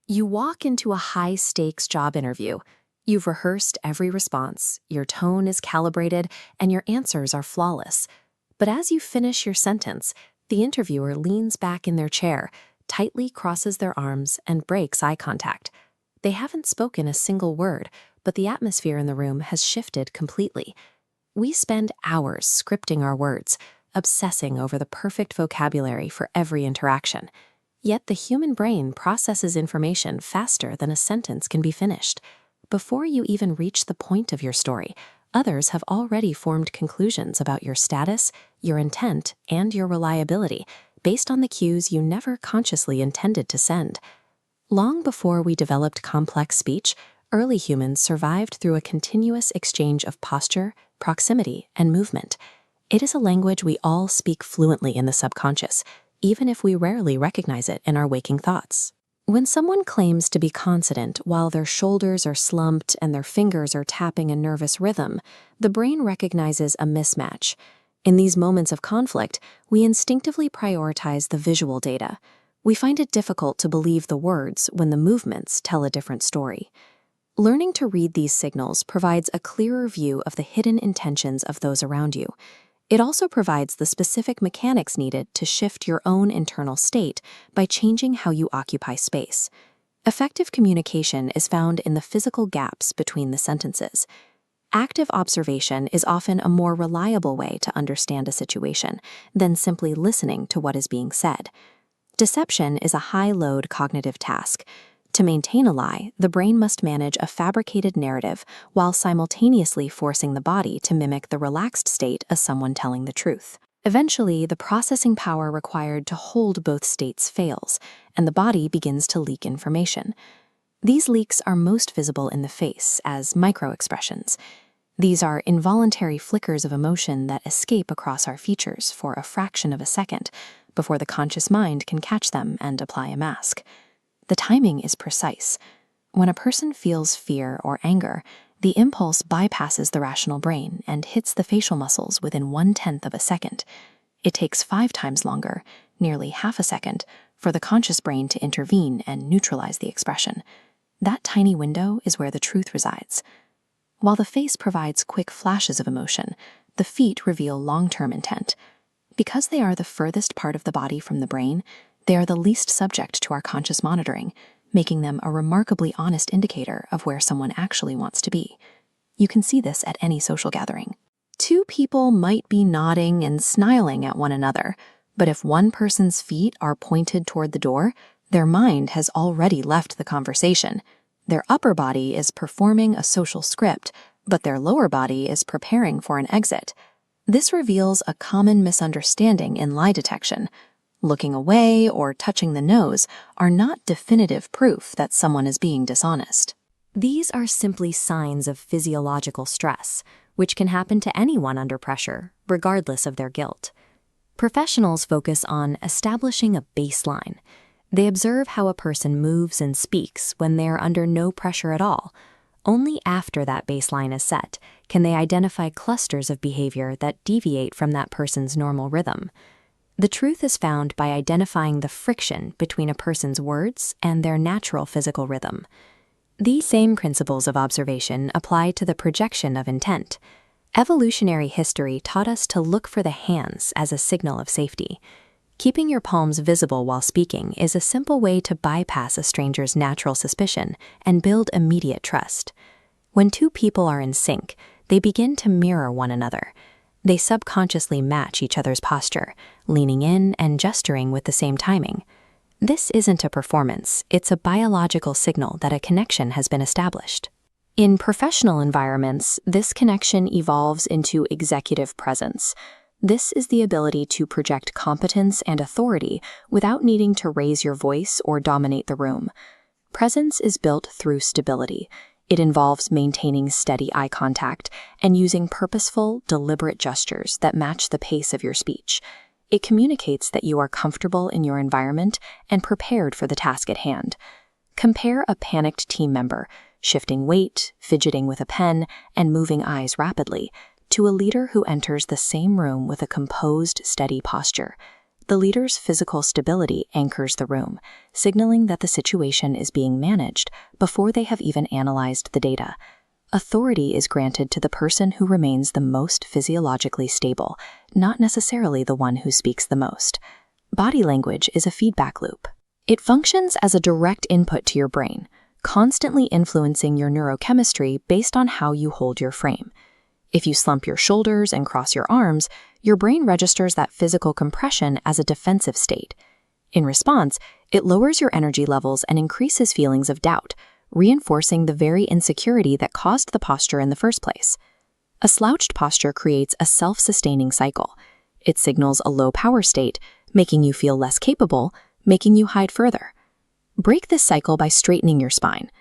You walk into a high-stakes job interview. You've rehearsed every response, your tone is calibrated, and your answers are flawless. But as you finish your sentence, the interviewer leans back in their chair, tightly crosses their arms, and breaks eye contact. They haven't spoken a single word, but the atmosphere in the room has shifted completely. We spend hours scripting our words, obsessing over the perfect vocabulary for every interaction. Yet the human brain processes information faster than a sentence can be finished. Before you even reach the point of your story, others have already formed conclusions about your status, your intent, and your reliability based on the cues you never consciously intended to send. Long before we developed complex speech, early humans survived through a continuous exchange of posture, proximity, and movement. It is a language we all speak fluently in the subconscious, even if we rarely recognize it in our waking thoughts. When someone claims to be confident while their shoulders are slumped and their fingers are tapping a nervous rhythm, the brain recognizes a mismatch. In these moments of conflict, we instinctively prioritize the visual data. We find it difficult to believe the words when the movements tell a different story. Learning to read these signals provides a clearer view of the hidden intentions of those around you. It also provides the specific mechanics needed to shift your own internal state by changing how you occupy space. Effective communication is found in the physical gaps between the sentences. Active observation is often a more reliable way to understand a situation than simply listening to what is being said. Deception is a high-load cognitive task. To maintain a lie, the brain must manage a fabricated narrative while simultaneously forcing the body to mimic the relaxed state of someone telling the truth. Eventually, the processing power required to hold both states fails, and the body begins to leak information. These leaks are most visible in the face as microexpressions. These are involuntary flickers of emotion that escape across our features for a fraction of a second before the conscious mind can catch them and apply a mask. The timing is precise. When a person feels fear or anger, the impulse bypasses the rational brain and hits the facial muscles within 1/10 of a second. It takes 5 times longer, nearly half a second, for the conscious brain to intervene and neutralize the expression. That tiny window is where the truth resides. While the face provides quick flashes of emotion, the feet reveal long-term intent. Because they are the furthest part of the body from the brain, they are the least subject to our conscious monitoring, making them a remarkably honest indicator of where someone actually wants to be. You can see this at any social gathering. Two people might be nodding and smiling at one another, but if one person's feet are pointed toward the door, their mind has already left the conversation. Their upper body is performing a social script, but their lower body is preparing for an exit. This reveals a common misunderstanding in lie detection. Looking away or touching the nose are not definitive proof that someone is being dishonest. These are simply signs of physiological stress, which can happen to anyone under pressure, regardless of their guilt. Professionals focus on establishing a baseline. They observe how a person moves and speaks when they are under no pressure at all. Only after that baseline is set can they identify clusters of behavior that deviate from that person's normal rhythm. The truth is found by identifying the friction between a person's words and their natural physical rhythm. These same principles of observation apply to the projection of intent. Evolutionary history taught us to look for the hands as a signal of safety. Keeping your palms visible while speaking is a simple way to bypass a stranger's natural suspicion and build immediate trust. When two people are in sync, they begin to mirror one another. They subconsciously match each other's posture, leaning in and gesturing with the same timing. This isn't a performance, it's a biological signal that a connection has been established. In professional environments, this connection evolves into executive presence. This is the ability to project competence and authority without needing to raise your voice or dominate the room. Presence is built through stability. It involves maintaining steady eye contact and using purposeful, deliberate gestures that match the pace of your speech. It communicates that you are comfortable in your environment and prepared for the task at hand. Compare a panicked team member, shifting weight, fidgeting with a pen, and moving eyes rapidly, to a leader who enters the same room with a composed, steady posture. The leader's physical stability anchors the room, signaling that the situation is being managed before they have even analyzed the data. Authority is granted to the person who remains the most physiologically stable, not necessarily the one who speaks the most. Body language is a feedback loop. It functions as a direct input to your brain, constantly influencing your neurochemistry based on how you hold your frame. If you slump your shoulders and cross your arms, your brain registers that physical compression as a defensive state. In response, it lowers your energy levels and increases feelings of doubt, reinforcing the very insecurity that caused the posture in the first place. A slouched posture creates a self-sustaining cycle. It signals a low power state, making you feel less capable, making you hide further. Break this cycle by straightening your spine.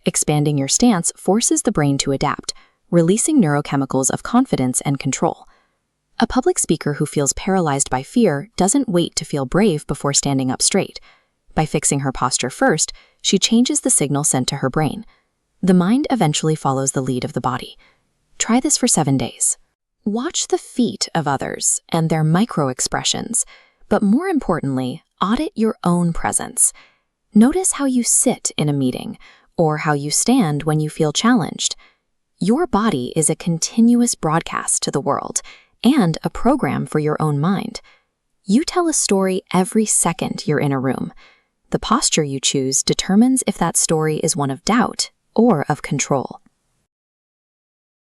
Expanding your stance forces the brain to adapt, releasing neurochemicals of confidence and control. A public speaker who feels paralyzed by fear doesn't wait to feel brave before standing up straight. By fixing her posture first, she changes the signal sent to her brain. The mind eventually follows the lead of the body. Try this for 7 days. Watch the feet of others and their micro-expressions, but more importantly, audit your own presence. Notice how you sit in a meeting, or how you stand when you feel challenged. Your body is a continuous broadcast to the world, and a program for your own mind. You tell a story every second you're in a room. The posture you choose determines if that story is one of doubt or of control.